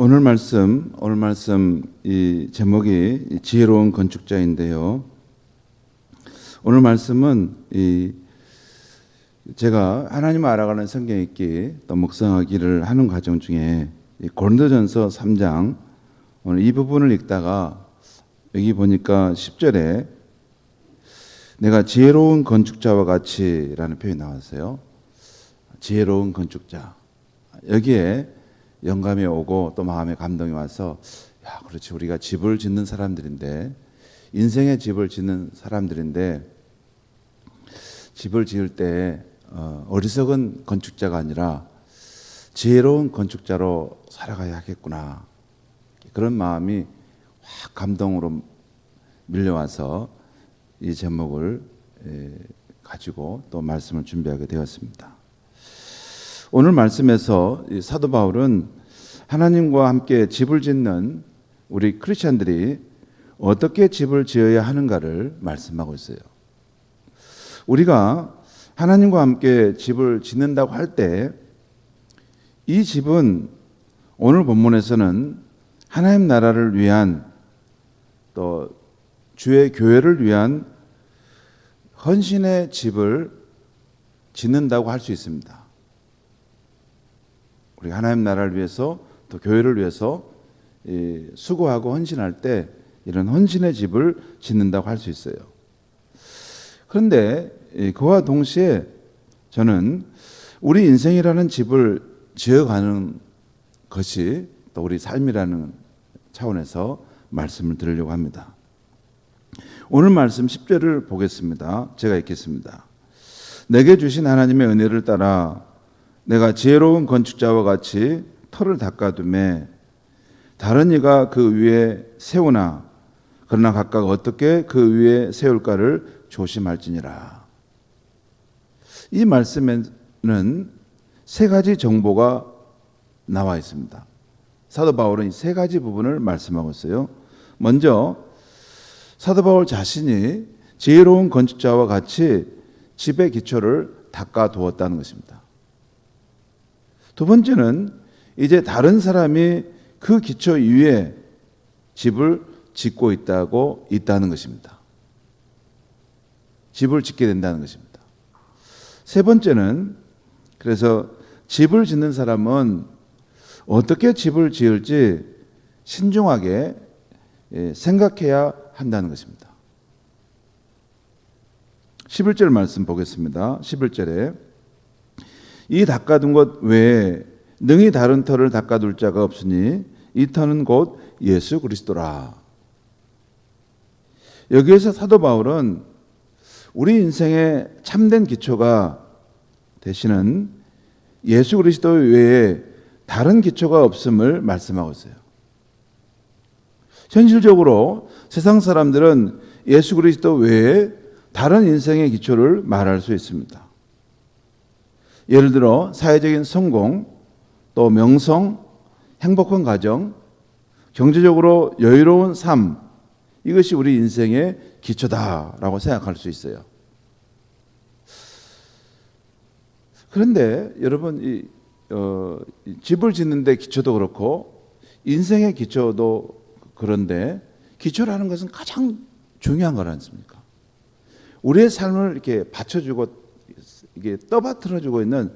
오늘 말씀 이 제목이 지혜로운 건축자인데요. 오늘 말씀은 제가 하나님을 알아가는 성경 읽기 또 묵상하기를 하는 과정 중에 고린도전서 3장 오늘 이 부분을 읽다가 여기 보니까 10절에 내가 지혜로운 건축자와 같이라는 표현이 나왔어요. 지혜로운 건축자. 여기에 영감이 오고 또 마음에 감동이 와서 야, 그렇지, 우리가 집을 짓는 사람들인데, 인생의 집을 짓는 사람들인데 집을 지을 때 어리석은 건축자가 아니라 지혜로운 건축자로 살아가야겠구나, 그런 마음이 확 감동으로 밀려와서 이 제목을 가지고 또 말씀을 준비하게 되었습니다. 오늘 말씀에서 사도 바울은 하나님과 함께 집을 짓는 우리 크리스찬들이 어떻게 집을 지어야 하는가를 말씀하고 있어요. 우리가 하나님과 함께 집을 짓는다고 할 때 이 집은 오늘 본문에서는 하나님 나라를 위한 또 주의 교회를 위한 헌신의 집을 짓는다고 할 수 있습니다. 우리 하나님 나라를 위해서 또 교회를 위해서 수고하고 헌신할 때 이런 헌신의 집을 짓는다고 할 수 있어요. 그런데 그와 동시에 저는 우리 인생이라는 집을 지어가는 것이 또 우리 삶이라는 차원에서 말씀을 드리려고 합니다. 오늘 말씀 10절을 보겠습니다. 제가 읽겠습니다. 내게 주신 하나님의 은혜를 따라 내가 지혜로운 건축자와 같이 터를 닦아두매 다른 이가 그 위에 세우나 그러나 각각 어떻게 그 위에 세울까를 조심할지니라. 이 말씀에는 세 가지 정보가 나와 있습니다. 사도 바울은 이 세 가지 부분을 말씀하고 있어요. 먼저 사도 바울 자신이 지혜로운 건축자와 같이 집의 기초를 닦아두었다는 것입니다. 두 번째는 이제 다른 사람이 그 기초 위에 집을 짓고 있다는 것입니다. 집을 짓게 된다는 것입니다. 세 번째는 그래서 집을 짓는 사람은 어떻게 집을 지을지 신중하게 생각해야 한다는 것입니다. 11절 말씀 보겠습니다. 11절에 이 닦아둔 것 외에 능히 다른 터를 닦아둘 자가 없으니 이 터는 곧 예수 그리스도라. 여기에서 사도 바울은 우리 인생의 참된 기초가 되시는 예수 그리스도 외에 다른 기초가 없음을 말씀하고 있어요. 현실적으로 세상 사람들은 예수 그리스도 외에 다른 인생의 기초를 말할 수 있습니다. 예를 들어 사회적인 성공, 또 명성, 행복한 가정, 경제적으로 여유로운 삶, 이것이 우리 인생의 기초다라고 생각할 수 있어요. 그런데 여러분, 집을 짓는데 기초도 그렇고 인생의 기초도 그런데 기초라는 것은 가장 중요한 거지 않습니까? 우리의 삶을 이렇게 받쳐주고 이게 떠받들어주고 있는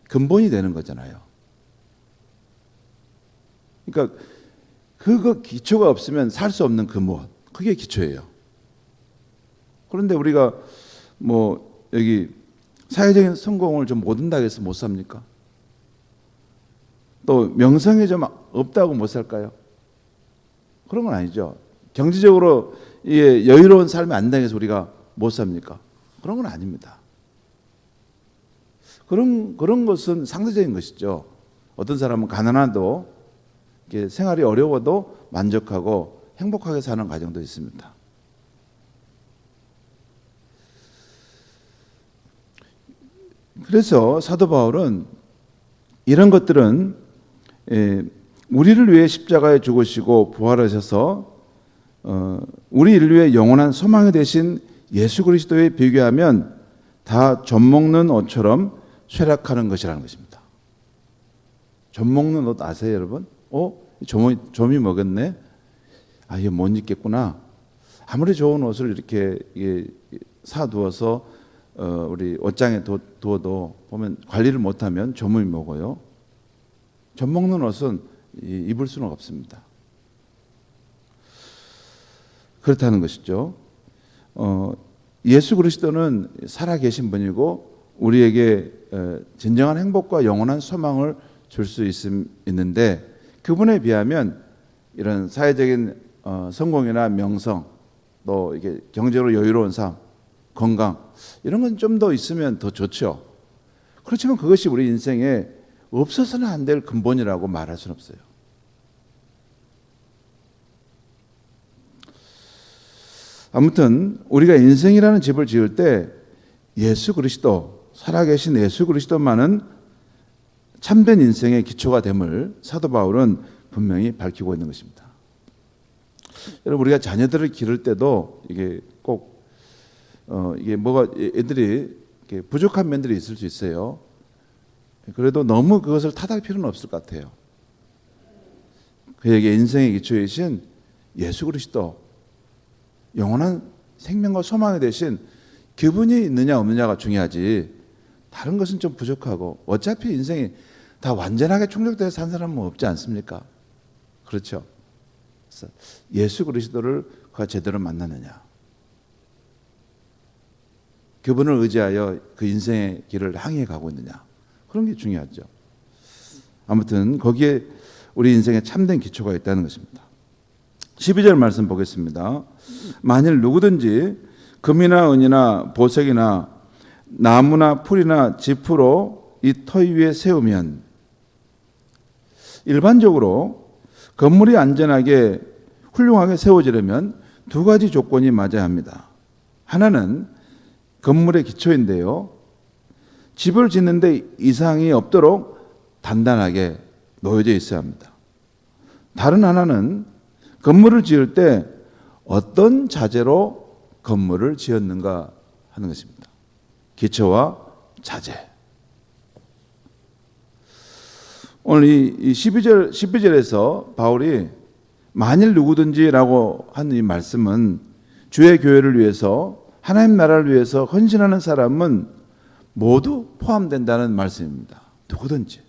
근본이 되는 거잖아요. 그러니까 그 기초가 없으면 살 수 없는 근본, 그게 기초예요. 그런데 우리가 여기 사회적인 성공을 좀 못 얻는다고 해서 못 삽니까? 또 명성이 좀 없다고 못 살까요? 그런 건 아니죠. 경제적으로 여유로운 삶이 안 된다고 해서 우리가 못 삽니까? 그런 건 아닙니다. 그런 것은 상대적인 것이죠. 어떤 사람은 가난해도 생활이 어려워도 만족하고 행복하게 사는 가정도 있습니다. 그래서 사도 바울은 이런 것들은 우리를 위해 십자가에 죽으시고 부활하셔서 우리 인류의 영원한 소망이 되신 예수 그리스도에 비교하면 다 젖먹는 옷처럼 쇠락하는 것이라는 것입니다. 젖먹는 옷 아세요, 여러분? 좀이 먹었네. 아, 이게 못 입겠구나. 아무리 좋은 옷을 이렇게 사두어서 우리 옷장에 두어도 보면 관리를 못하면 조물이 먹어요. 좀 먹는 옷은 입을 수는 없습니다. 그렇다는 것이죠. 예수 그리스도는 살아계신 분이고 우리에게 진정한 행복과 영원한 소망을 줄 수 있는데 그분에 비하면 이런 사회적인 성공이나 명성 또 이게 경제로 여유로운 삶, 건강 이런 건 좀 더 있으면 더 좋죠. 그렇지만 그것이 우리 인생에 없어서는 안 될 근본이라고 말할 수는 없어요. 아무튼 우리가 인생이라는 집을 지을 때 예수 그리스도, 살아계신 예수 그리스도만은 참된 인생의 기초가 됨을 사도 바울은 분명히 밝히고 있는 것입니다. 여러분 우리가 자녀들을 기를 때도 이게 꼭 이게 뭐가 애들이 부족한 면들이 있을 수 있어요. 그래도 너무 그것을 탓할 필요는 없을 것 같아요. 그에게 인생의 기초이신 예수 그리스도, 영원한 생명과 소망이 되신 그분이 있느냐 없느냐가 중요하지 다른 것은 좀 부족하고 어차피 인생이 다 완전하게 충족돼서 산 사람은 없지 않습니까? 그렇죠? 그래서 예수 그리스도를 그가 제대로 만났느냐, 그분을 의지하여 그 인생의 길을 향해 가고 있느냐, 그런 게 중요하죠. 아무튼 거기에 우리 인생에 참된 기초가 있다는 것입니다. 12절 말씀 보겠습니다. 만일 누구든지 금이나 은이나 보석이나 나무나 풀이나 짚으로 이 터위 위에 세우면, 일반적으로 건물이 안전하게 훌륭하게 세워지려면 두 가지 조건이 맞아야 합니다. 하나는 건물의 기초인데요, 집을 짓는데 이상이 없도록 단단하게 놓여져 있어야 합니다. 다른 하나는 건물을 지을 때 어떤 자재로 건물을 지었는가 하는 것입니다. 기초와 자재. 오늘 이 12절에서 바울이 만일 누구든지라고 하는 이 말씀은 주의 교회를 위해서, 하나님 나라를 위해서 헌신하는 사람은 모두 포함된다는 말씀입니다. 누구든지.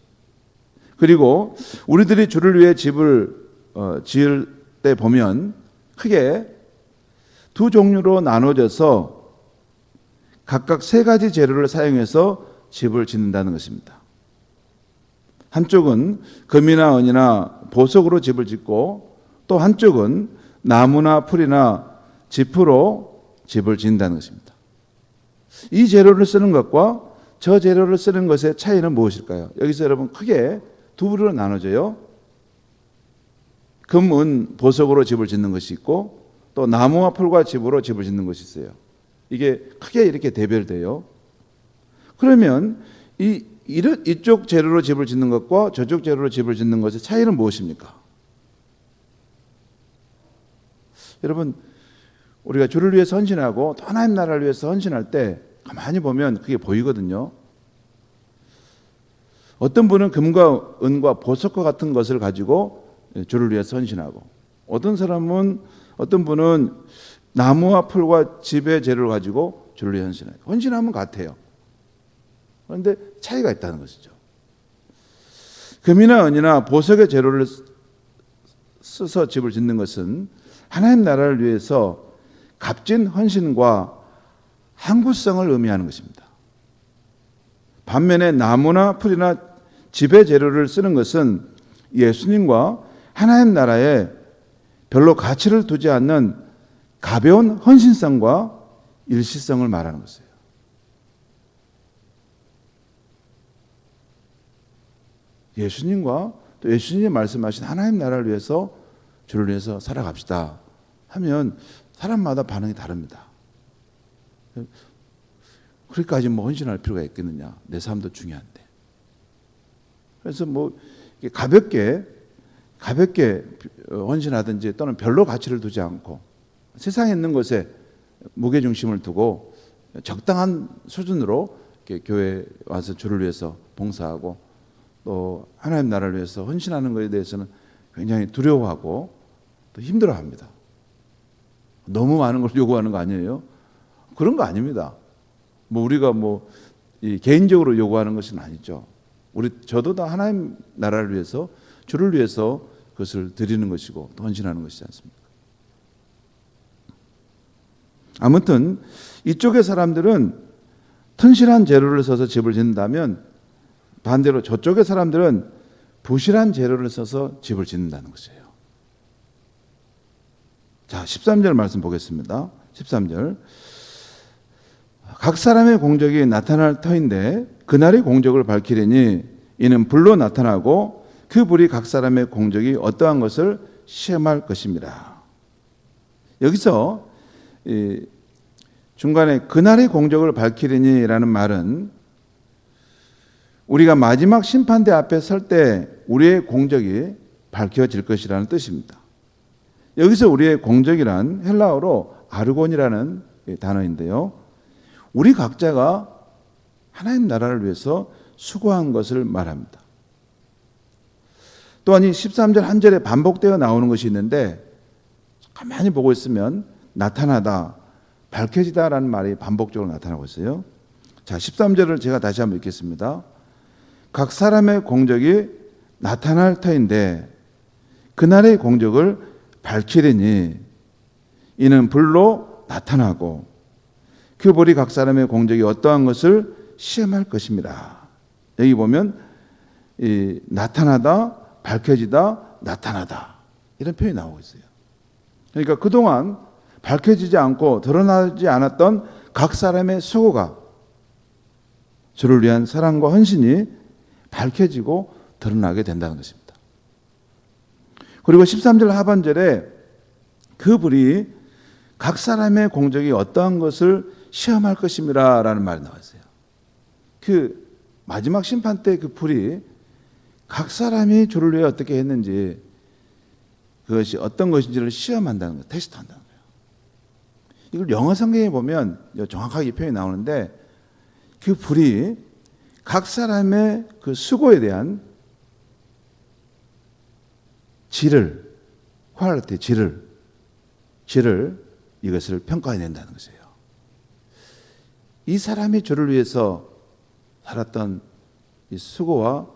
그리고 우리들이 주를 위해 집을 지을 때 보면 크게 두 종류로 나눠져서 각각 세 가지 재료를 사용해서 집을 짓는다는 것입니다. 한쪽은 금이나 은이나 보석으로 집을 짓고, 또 한쪽은 나무나 풀이나 짚으로 집을 짓는다는 것입니다. 이 재료를 쓰는 것과 저 재료를 쓰는 것의 차이는 무엇일까요? 여기서 여러분 크게 두 부류로 나눠져요. 금, 은, 보석으로 집을 짓는 것이 있고, 또 나무와 풀과 짚으로 집을 짓는 것이 있어요. 이게 크게 이렇게 대별돼요. 그러면 이쪽 재료로 집을 짓는 것과 저쪽 재료로 집을 짓는 것의 차이는 무엇입니까? 여러분, 우리가 주를 위해서 헌신하고 또 하나님 나라를 위해서 헌신할 때 가만히 보면 그게 보이거든요. 어떤 분은 금과 은과 보석과 같은 것을 가지고 주를 위해서 헌신하고, 어떤 분은 나무와 풀과 짚의 재료를 가지고 주를 위해 헌신하고, 헌신하면 같아요. 그런데 차이가 있다는 것이죠. 금이나 은이나 보석의 재료를 써서 집을 짓는 것은 하나님 나라를 위해서 값진 헌신과 항구성을 의미하는 것입니다. 반면에 나무나 풀이나 짚의 재료를 쓰는 것은 예수님과 하나님 나라에 별로 가치를 두지 않는 가벼운 헌신성과 일시성을 말하는 것이에요. 예수님과 또 예수님이 말씀하신 하나님 나라를 위해서, 주를 위해서 살아갑시다 하면 사람마다 반응이 다릅니다. 그렇게까지 헌신할 필요가 있겠느냐? 내 삶도 중요한데. 그래서 가볍게 헌신하든지 또는 별로 가치를 두지 않고 세상에 있는 것에 무게중심을 두고 적당한 수준으로 교회에 와서 주를 위해서 봉사하고 또 하나님 나라를 위해서 헌신하는 것에 대해서는 굉장히 두려워하고 또 힘들어합니다. 너무 많은 걸 요구하는 거 아니에요? 그런 거 아닙니다. 우리가 이 개인적으로 요구하는 것은 아니죠. 저도 다 하나님 나라를 위해서, 주를 위해서 그것을 드리는 것이고 또 헌신하는 것이지 않습니까? 아무튼 이쪽의 사람들은 튼실한 재료를 써서 집을 짓는다면 반대로 저쪽의 사람들은 부실한 재료를 써서 집을 짓는다는 것이에요. 자, 13절 말씀 보겠습니다. 13절. 각 사람의 공적이 나타날 터인데 그날의 공적을 밝히려니 이는 불로 나타나고 그 불이 각 사람의 공적이 어떠한 것을 시험할 것입니다. 여기서 중간에 그날의 공적을 밝히려니라는 말은 우리가 마지막 심판대 앞에 설 때 우리의 공적이 밝혀질 것이라는 뜻입니다. 여기서 우리의 공적이란 헬라어로 아르곤이라는 단어인데요. 우리 각자가 하나님 나라를 위해서 수고한 것을 말합니다. 또한 이 13절 한 절에 반복되어 나오는 것이 있는데 가만히 보고 있으면 나타나다, 밝혀지다라는 말이 반복적으로 나타나고 있어요. 자, 13절을 제가 다시 한번 읽겠습니다. 각 사람의 공적이 나타날 터인데 그날의 공적을 밝히리니 이는 불로 나타나고 그 불이 각 사람의 공적이 어떠한 것을 시험할 것입니다. 여기 보면 나타나다, 밝혀지다, 나타나다 이런 표현이 나오고 있어요. 그러니까 그동안 밝혀지지 않고 드러나지 않았던 각 사람의 수고가 주를 위한 사랑과 헌신이 밝혀지고 드러나게 된다는 것입니다. 그리고 13절 하반절에 그 불이 각 사람의 공적이 어떠한 것을 시험할 것입니다 라는 말이 나와 있어요. 그 마지막 심판 때 그 불이 각 사람이 주를 위해 어떻게 했는지 그것이 어떤 것인지를 시험한다는 거예요. 테스트한다는 거예요. 이걸 영어 성경에 보면 정확하게 표현이 나오는데 그 불이 각 사람의 그 수고에 대한 질을, 퀄리티, 질을 이것을 평가해낸다는 것이에요. 이 사람이 주를 위해서 살았던 이 수고와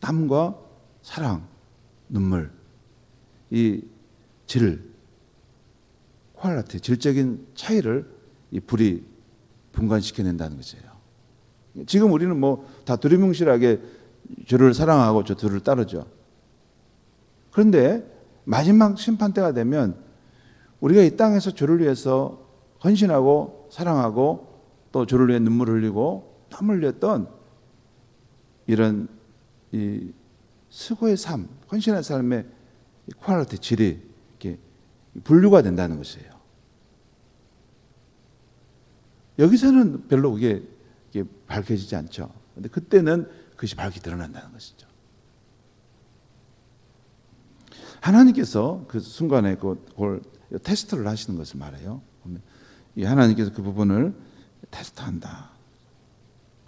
땀과 사랑, 눈물, 이 질, 퀄리티, 질적인 차이를 이 불이 분간시켜낸다는 것이에요. 지금 우리는 다 두리뭉실하게 주를 사랑하고 저 주를 따르죠. 그런데 마지막 심판 때가 되면 우리가 이 땅에서 주를 위해서 헌신하고 사랑하고 또 주를 위해 눈물을 흘리고 땀을 흘렸던 이런 이 수고의 삶, 헌신의 삶의 퀄리티, 질이 이렇게 분류가 된다는 것이에요. 여기서는 별로 그게 밝혀지지 않죠. 그런데 그때는 그것이 밝게 드러난다는 것이죠. 하나님께서 그 순간에 그걸 테스트를 하시는 것을 말해요. 이 하나님께서 그 부분을 테스트한다.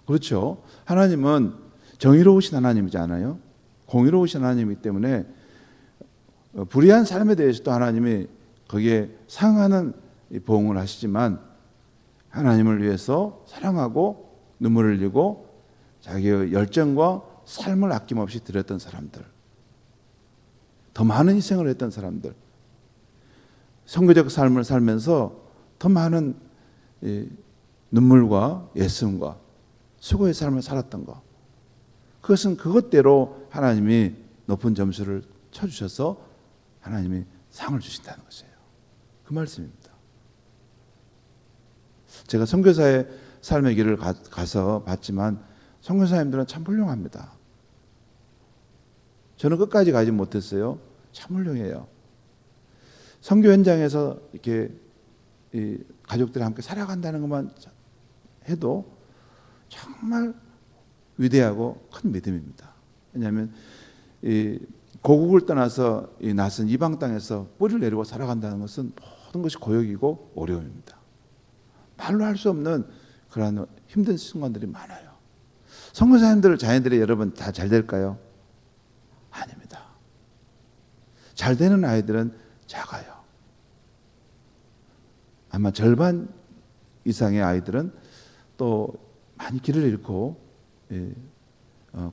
그렇죠. 하나님은 정의로우신 하나님이지 않아요? 공의로우신 하나님이기 때문에 불의한 삶에 대해서도 하나님이 거기에 상하는 보응을 하시지만 하나님을 위해서 사랑하고 눈물을 흘리고 자기의 열정과 삶을 아낌없이 드렸던 사람들, 더 많은 희생을 했던 사람들, 선교적 삶을 살면서 더 많은 눈물과 애씀과 수고의 삶을 살았던 것, 그것은 그것대로 하나님이 높은 점수를 쳐주셔서 하나님이 상을 주신다는 것이에요. 그 말씀입니다. 제가 선교사의 삶의 길을 가서 봤지만 선교사님들은 참 훌륭합니다. 저는 끝까지 가지 못했어요. 참 훌륭해요. 선교 현장에서 이렇게 이 가족들이 함께 살아간다는 것만 해도 정말 위대하고 큰 믿음입니다. 왜냐하면 이 고국을 떠나서 이 낯선 이방 땅에서 뿌리를 내리고 살아간다는 것은 모든 것이 고역이고 어려움입니다. 말로 할 수 없는 그러한 힘든 순간들이 많아요. 선교사님들 자녀들이 여러분 다 잘 될까요? 아닙니다. 잘 되는 아이들은 작아요. 아마 절반 이상의 아이들은 또 많이 길을 잃고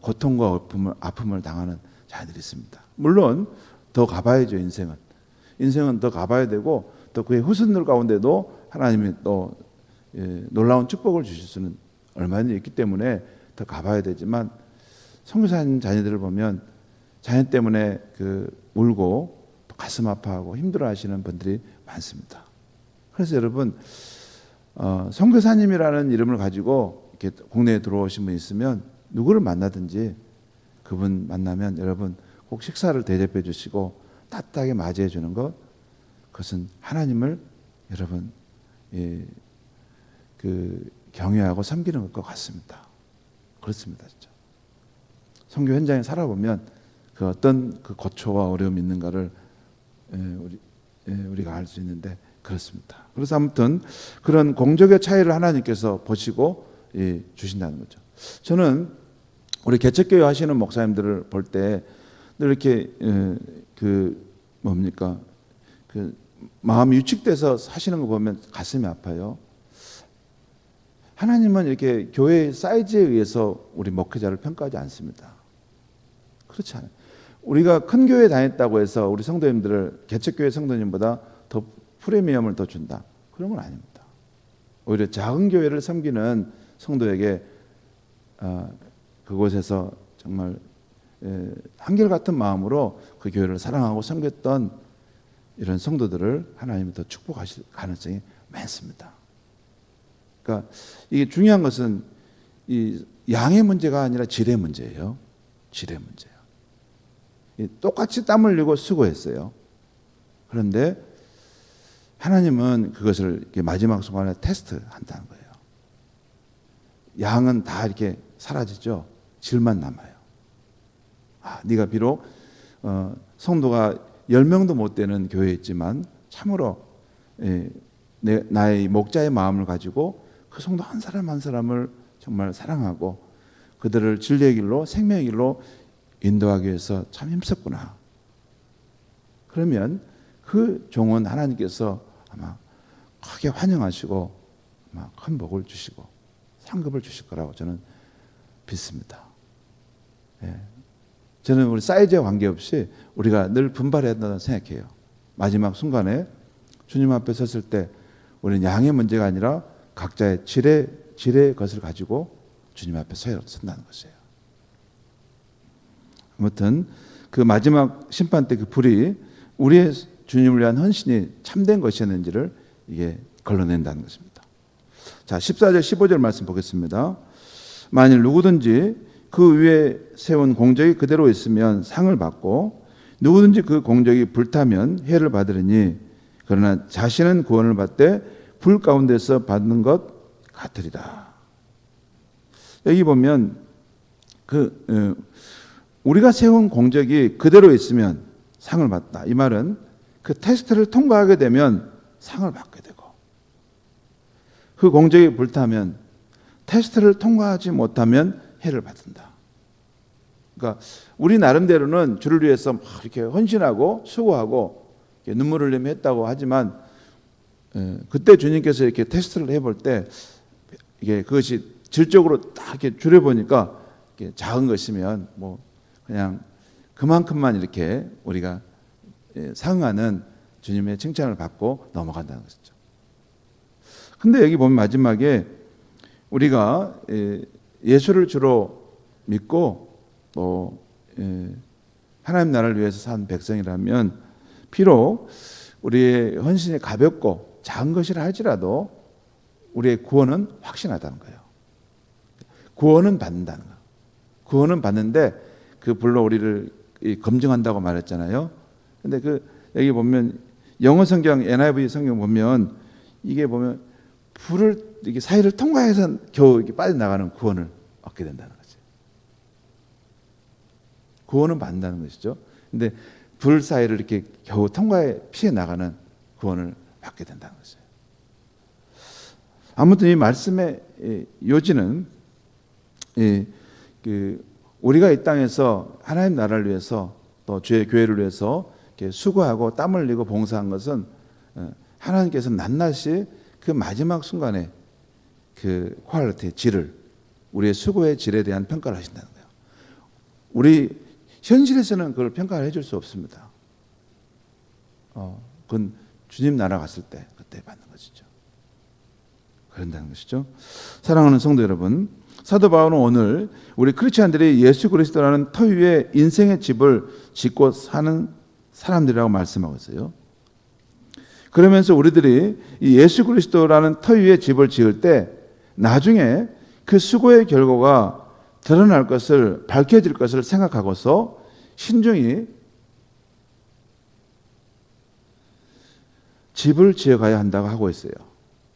고통과 아픔을 당하는 자녀들이 있습니다. 물론 더 가봐야죠. 인생은 더 가봐야 되고 또 그의 후손들 가운데도 하나님이 또 놀라운 축복을 주실 수는 얼마든지 있기 때문에 더 가봐야 되지만, 선교사님 자녀들을 보면 자녀 때문에 울고 또 가슴 아파하고 힘들어하시는 분들이 많습니다. 그래서 여러분, 선교사님이라는 이름을 가지고 이렇게 국내에 들어오신 분 있으면 누구를 만나든지 그분 만나면 여러분 꼭 식사를 대접해 주시고 따뜻하게 맞이해 주는 것, 그것은 하나님을 여러분 경외하고 섬기는 것과 같습니다. 그렇습니다, 진짜. 선교 현장에 살아보면 그 어떤 그 고초와 어려움이 있는가를 우리가 알 수 있는데 그렇습니다. 그래서 아무튼 그런 공적의 차이를 하나님께서 보시고 주신다는 거죠. 저는 우리 개척교회 하시는 목사님들을 볼 때 늘 이렇게 마음이 유축돼서 하시는 거 보면 가슴이 아파요. 하나님은 이렇게 교회의 사이즈에 의해서 우리 목회자를 평가하지 않습니다. 그렇지 않아요. 우리가 큰 교회 다녔다고 해서 우리 성도님들을 개척교회 성도님보다 더 프리미엄을 더 준다, 그런 건 아닙니다. 오히려 작은 교회를 섬기는 성도에게 그곳에서 정말 한결같은 마음으로 그 교회를 사랑하고 섬겼던 이런 성도들을 하나님이 더 축복하실 가능성이 많습니다. 그러니까 이게 중요한 것은 이 양의 문제가 아니라 질의 문제예요. 질의 문제예요. 똑같이 땀 흘리고 수고했어요. 그런데 하나님은 그것을 마지막 순간에 테스트한다는 거예요. 양은 다 이렇게 사라지죠. 질만 남아요. 네가 비록 성도가 10명도 못 되는 교회에 있지만 참으로 나의 목자의 마음을 가지고 그 성도 한 사람 한 사람을 정말 사랑하고 그들을 진리의 길로, 생명의 길로 인도하기 위해서 참 힘썼구나. 그러면 그 종은 하나님께서 아마 크게 환영하시고 아마 큰 복을 주시고 상급을 주실 거라고 저는 믿습니다. 저는 우리 사이즈에 관계없이 우리가 늘 분발해야 된다고 생각해요. 마지막 순간에 주님 앞에 섰을 때 우리는 양의 문제가 아니라 각자의 질의 것을 가지고 주님 앞에 선다는 것이에요. 아무튼 그 마지막 심판 때 그 불이 우리의 주님을 위한 헌신이 참된 것이었는지를 이게 걸러낸다는 것입니다. 자, 14절 15절 말씀 보겠습니다. 만일 누구든지 그 위에 세운 공적이 그대로 있으면 상을 받고 누구든지 그 공적이 불타면 해를 받으리니 그러나 자신은 구원을 받되 불 가운데서 받는 것 같으리라. 여기 보면 우리가 세운 공적이 그대로 있으면 상을 받다. 이 말은 그 테스트를 통과하게 되면 상을 받게 되고 그 공적이 불타면 테스트를 통과하지 못하면 해를 받는다. 그러니까 우리 나름대로는 주를 위해서 막 이렇게 헌신하고 수고하고 눈물을 흘리며 했다고 하지만 그때 주님께서 이렇게 테스트를 해볼 때 이게 그것이 질적으로 딱 이렇게 줄여보니까 이렇게 작은 것이면 뭐 그냥 그만큼만 이렇게 우리가 상응하는 주님의 칭찬을 받고 넘어간다는 것이죠. 근데 여기 보면 마지막에 우리가 예수를 주로 믿고 또 하나님 나라를 위해서 산 백성이라면 비록 우리의 헌신이 가볍고 작은 것이라 할지라도 우리의 구원은 확신하다는 거예요. 구원은 받는다는 거예요. 구원은 받는데 그 불로 우리를 검증한다고 말했잖아요. 근데 여기 보면 영어 성경 NIV 성경 보면 이게 보면 불을 이게 사이를 통과해서 겨우 이렇게 빠져나가는 구원을 얻게 된다는 거죠. 구원은 받는다는 것이죠. 근데 불 사이를 이렇게 겨우 통과해 피해 나가는 구원을 받게 된다는 것이에요. 아무튼 이 말씀의 요지는 우리가 이 땅에서 하나님 나라를 위해서 또 주의 교회를 위해서 이렇게 수고하고 땀 흘리고 봉사한 것은 하나님께서 낱낱이 그 마지막 순간에 그 퀄리티, 질을, 우리의 수고의 질에 대한 평가를 하신다는 거예요. 우리 현실에서는 그걸 평가를 해줄 수 없습니다. 그건 주님 나라 갔을 때 그때 받는 것이죠. 그런다는 것이죠. 사랑하는 성도 여러분, 사도 바울은 오늘 우리 크리스찬들이 예수 그리스도라는 터 위에 인생의 집을 짓고 사는 사람들이라고 말씀하고 있어요. 그러면서 우리들이 이 예수 그리스도라는 터 위에 집을 지을 때 나중에 그 수고의 결과가 드러날 것을, 밝혀질 것을 생각하고서 신중히 집을 지어가야 한다고 하고 있어요.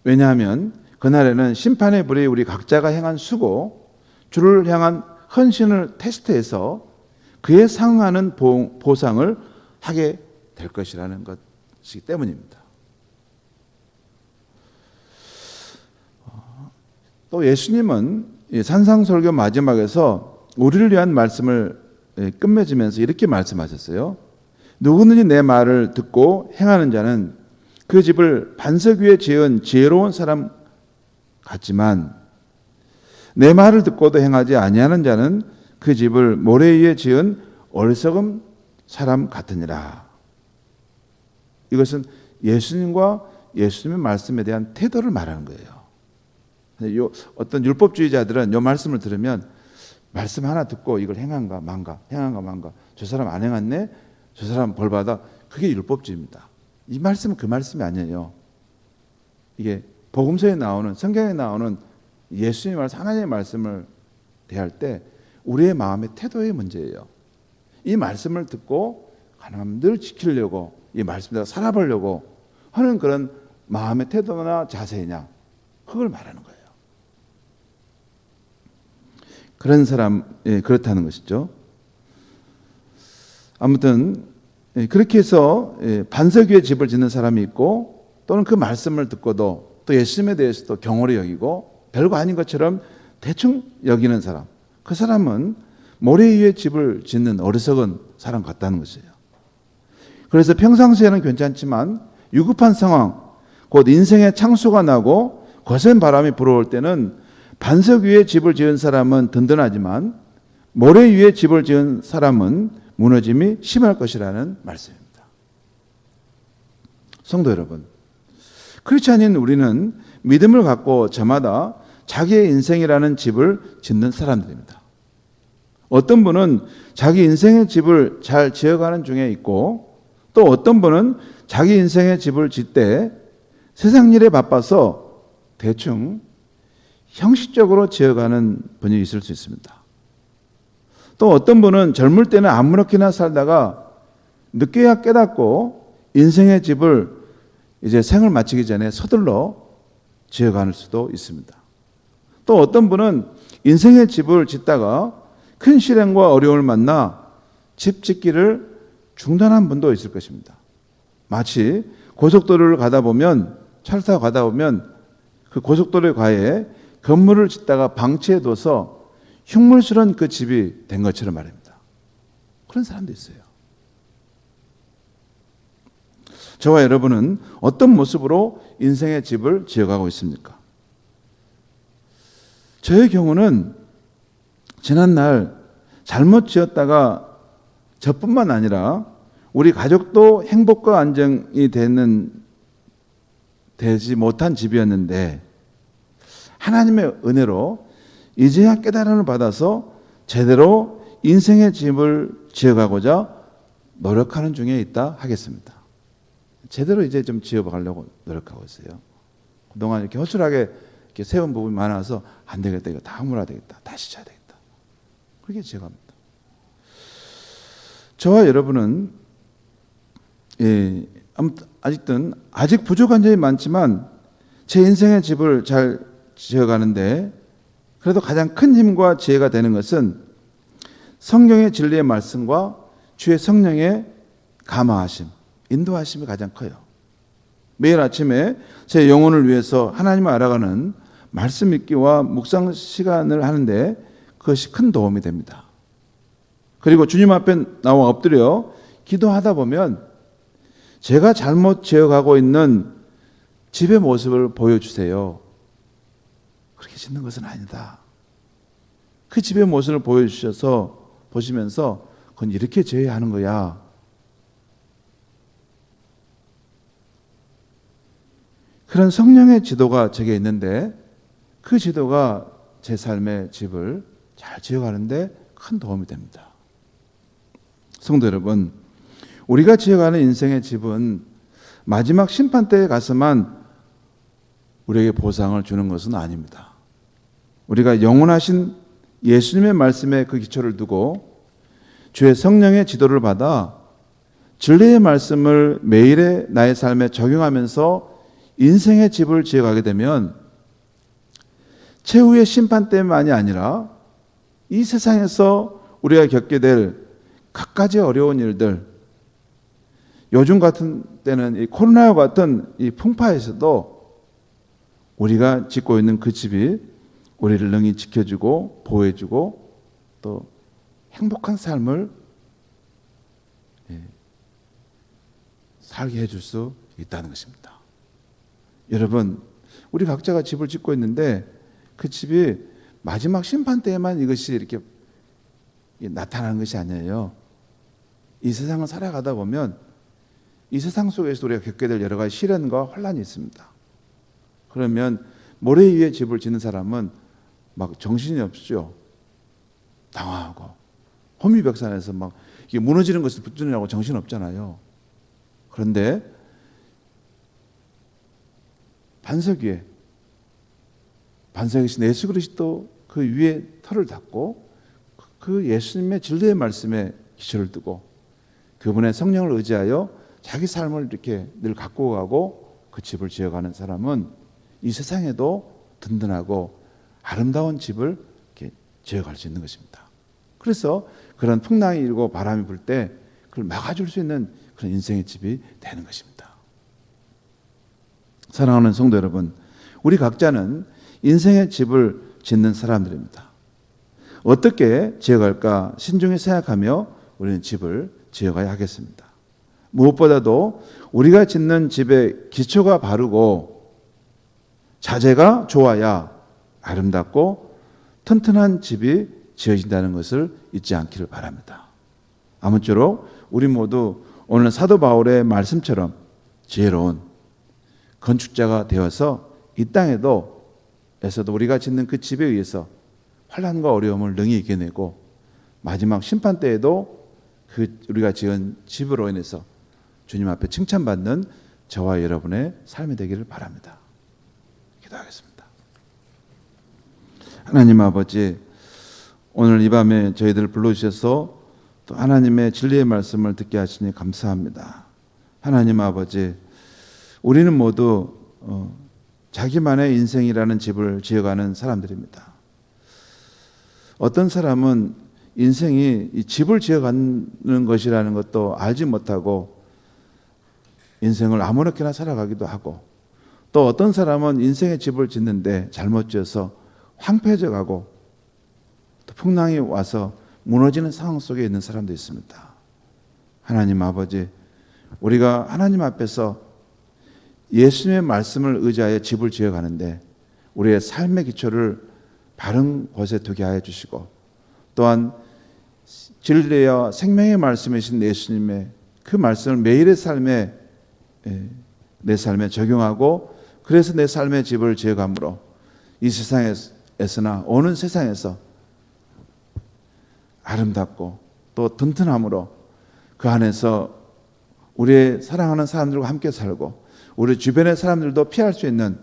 왜냐하면 그날에는 심판의 불이 우리 각자가 행한 수고, 주를 향한 헌신을 테스트해서 그에 상응하는 보상을 하게 될 것이라는 것이기 때문입니다. 또 예수님은 산상설교 마지막에서 우리를 위한 말씀을 끝맺으면서 이렇게 말씀하셨어요. 누구든지 내 말을 듣고 행하는 자는 그 집을 반석 위에 지은 지혜로운 사람 같지만 내 말을 듣고도 행하지 아니하는 자는 그 집을 모래 위에 지은 어리석은 사람 같으니라. 이것은 예수님과 예수님의 말씀에 대한 태도를 말하는 거예요. 어떤 율법주의자들은 이 말씀을 들으면 말씀 하나 듣고 이걸 행한가 만가, 행한가 만가, 저 사람 안 행했네, 저 사람 벌 받아, 그게 율법주의입니다. 이 말씀은 그 말씀이 아니에요. 이게 복음서에 나오는, 성경에 나오는 예수님의 말씀, 하나님의 말씀을 대할 때 우리의 마음의 태도의 문제예요. 이 말씀을 듣고 하나님을 지키려고, 이 말씀대로 살아보려고 하는 그런 마음의 태도나 자세냐, 그걸 말하는 거예요. 그런 사람, 그렇다는 것이죠. 아무튼 그렇게 해서 반석 위에 집을 짓는 사람이 있고, 또는 그 말씀을 듣고도 또 예수님에 대해서도 경홀히 여기고 별거 아닌 것처럼 대충 여기는 사람, 그 사람은 모래 위에 집을 짓는 어리석은 사람 같다는 것이에요. 그래서 평상시에는 괜찮지만 위급한 상황, 곧 인생의 창수가 나고 거센 바람이 불어올 때는 반석 위에 집을 지은 사람은 든든하지만 모래 위에 집을 지은 사람은 무너짐이 심할 것이라는 말씀입니다. 성도 여러분, 크리스찬인 우리는 믿음을 갖고 저마다 자기의 인생이라는 집을 짓는 사람들입니다. 어떤 분은 자기 인생의 집을 잘 지어가는 중에 있고, 또 어떤 분은 자기 인생의 집을 짓되 세상 일에 바빠서 대충 형식적으로 지어가는 분이 있을 수 있습니다. 또 어떤 분은 젊을 때는 아무렇게나 살다가 늦게야 깨닫고 인생의 집을 이제 생을 마치기 전에 서둘러 지어가는 수도 있습니다. 또 어떤 분은 인생의 집을 짓다가 큰 시련과 어려움을 만나 집 짓기를 중단한 분도 있을 것입니다. 마치 고속도로를 가다 보면, 차를 타고 가다 보면 그 고속도로에 가해 건물을 짓다가 방치해둬서 흉물스러운 그 집이 된 것처럼 말입니다. 그런 사람도 있어요. 저와 여러분은 어떤 모습으로 인생의 집을 지어가고 있습니까? 저의 경우는 지난날 잘못 지었다가 저뿐만 아니라 우리 가족도 행복과 안정이 되지 못한 집이었는데, 하나님의 은혜로 이제야 깨달음을 받아서 제대로 인생의 집을 지어가고자 노력하는 중에 있다 하겠습니다. 제대로 이제 좀 지어가려고 노력하고 있어요. 그동안 이렇게 허술하게 이렇게 세운 부분이 많아서 안 되겠다, 이거 다 허물어야 되겠다, 다시 쳐야 되겠다, 그렇게 지어갑니다. 저와 여러분은 아직 부족한 점이 많지만 제 인생의 집을 잘 지어가는데, 그래도 가장 큰 힘과 지혜가 되는 것은 성경의 진리의 말씀과 주의 성령의 감화하심, 인도하심이 가장 커요. 매일 아침에 제 영혼을 위해서 하나님을 알아가는 말씀 읽기와 묵상 시간을 하는데 그것이 큰 도움이 됩니다. 그리고 주님 앞에 나와 엎드려 기도하다 보면 제가 잘못 지어가고 있는 집의 모습을 보여주세요. 그렇게 짓는 것은 아니다. 그 집의 모습을 보여주셔서 보시면서 그건 이렇게 지어야 하는 거야. 그런 성령의 지도가 제게 있는데 그 지도가 제 삶의 집을 잘 지어가는데 큰 도움이 됩니다. 성도 여러분, 우리가 지어가는 인생의 집은 마지막 심판대에 가서만 우리에게 보상을 주는 것은 아닙니다. 우리가 영원하신 예수님의 말씀에 그 기초를 두고 주의 성령의 지도를 받아 진리의 말씀을 매일의 나의 삶에 적용하면서 인생의 집을 지어가게 되면 최후의 심판때만이 아니라 이 세상에서 우리가 겪게 될 갖가지 어려운 일들, 요즘 같은 때는 이 코로나와 같은 이 풍파에서도 우리가 짓고 있는 그 집이 우리를 능히 지켜주고 보호해주고 또 행복한 삶을 살게 해줄 수 있다는 것입니다. 여러분, 우리 각자가 집을 짓고 있는데 그 집이 마지막 심판 때에만 이것이 이렇게 나타나는 것이 아니에요. 이 세상을 살아가다 보면 이 세상 속에서 우리가 겪게 될 여러 가지 시련과 혼란이 있습니다. 그러면 모래 위에 집을 짓는 사람은 막 정신이 없죠. 당황하고 호미백산에서 막 이게 무너지는 것을 붙들느라고 정신 없잖아요. 그런데 반석 위에 반석이신 예수 그리스도 그 위에 털을 닫고 그 예수님의 진리의 말씀에 기초를 두고 그분의 성령을 의지하여 자기 삶을 이렇게 늘 갖고 가고 그 집을 지어가는 사람은 이 세상에도 든든하고 아름다운 집을 이렇게 지어갈 수 있는 것입니다. 그래서 그런 풍랑이 일고 바람이 불 때 그걸 막아줄 수 있는 그런 인생의 집이 되는 것입니다. 사랑하는 성도 여러분, 우리 각자는 인생의 집을 짓는 사람들입니다. 어떻게 지어갈까 신중히 생각하며 우리는 집을 지어가야 하겠습니다. 무엇보다도 우리가 짓는 집의 기초가 바르고 자재가 좋아야 아름답고 튼튼한 집이 지어진다는 것을 잊지 않기를 바랍니다. 아무쪼록 우리 모두 오늘 사도 바울의 말씀처럼 지혜로운 건축자가 되어서 이 땅에도 에서도 우리가 짓는 그 집에 의해서 환난과 어려움을 능히 이겨내고 마지막 심판 때에도 그 우리가 지은 집으로 인해서 주님 앞에 칭찬받는 저와 여러분의 삶이 되기를 바랍니다. 기도하겠습니다. 하나님 아버지, 오늘 이 밤에 저희들을 불러주셔서 또 하나님의 진리의 말씀을 듣게 하시니 감사합니다. 하나님 아버지, 우리는 모두 자기만의 인생이라는 집을 지어가는 사람들입니다. 어떤 사람은 인생이 이 집을 지어가는 것이라는 것도 알지 못하고 인생을 아무렇게나 살아가기도 하고, 또 어떤 사람은 인생의 집을 짓는데 잘못 지어서 황폐해져 가고 또 풍랑이 와서 무너지는 상황 속에 있는 사람도 있습니다. 하나님 아버지, 우리가 하나님 앞에서 예수님의 말씀을 의지하여 집을 지어가는데 우리의 삶의 기초를 바른 곳에 두게 하여 주시고, 또한 진리와 생명의 말씀이신 예수님의 그 말씀을 매일의 삶에 내 삶에 적용하고, 그래서 내 삶의 집을 지어감으로 이 세상에서나 오는 세상에서 아름답고 또 튼튼함으로 그 안에서 우리의 사랑하는 사람들과 함께 살고 우리 주변의 사람들도 피할 수 있는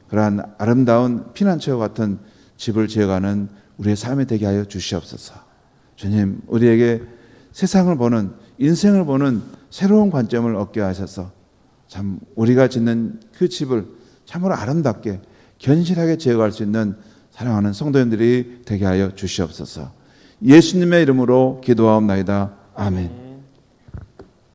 그러한 아름다운 피난처와 같은 집을 지어가는 우리의 삶이 되게 하여 주시옵소서. 주님, 우리에게 세상을 보는, 인생을 보는 새로운 관점을 얻게 하셔서 참 우리가 짓는 그 집을 참으로 아름답게 견실하게 지어갈 수 있는 사랑하는 성도님들이 되게 하여 주시옵소서. 예수님의 이름으로 기도하옵나이다. 아멘.